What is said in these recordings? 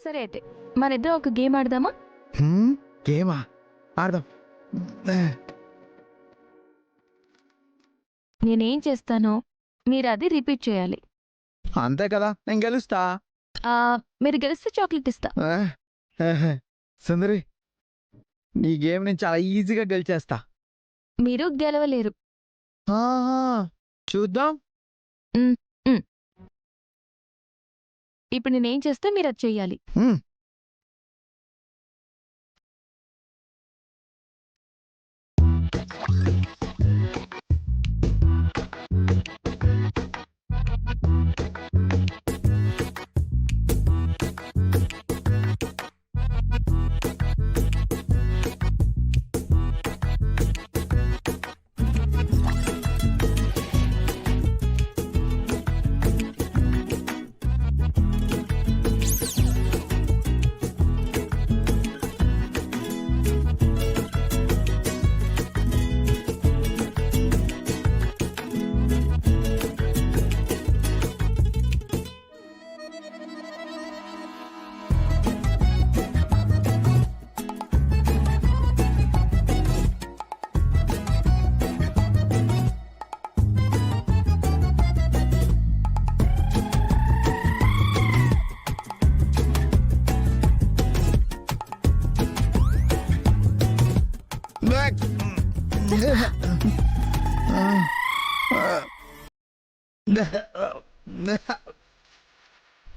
సరే అయితే మన ఇద్దరం ఒక గేమ్ ఆడదామా? గేమా? ఆడదాం. నేనేం చేస్తానో మీరు అది రిపీట్ చేయాలి. అంతే కదా, నేను గెలుస్తా. మీరు గెలిస్తే చాక్లెట్ ఇస్తా. సుందరి, ఈ గేమ్ నేను చాలా ఈజీగా గెలిచేస్తా. మీరు గెలవలేరు. చూద్దాం. ఉమ్, ఉమ్. ఇప్పుడు నేనేం చేస్తే మీరు అది చెయ్యాలి.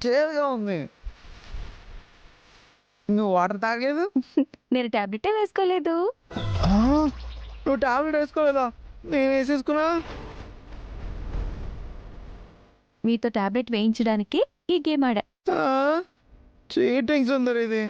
చేదుగా ఉంది. నువ్వు వాటర్ తాగలేదు? నేను టాబ్లెటే వేసుకోలేదు. నువ్వు టాబ్లెట్ వేసుకోలేదా? నేను వేసేసుకున్నా. మీతో టాబ్లెట్ వేయించడానికి ఈ గేమ్ ఆడా. చీటింగ్ సుందరి ఇది.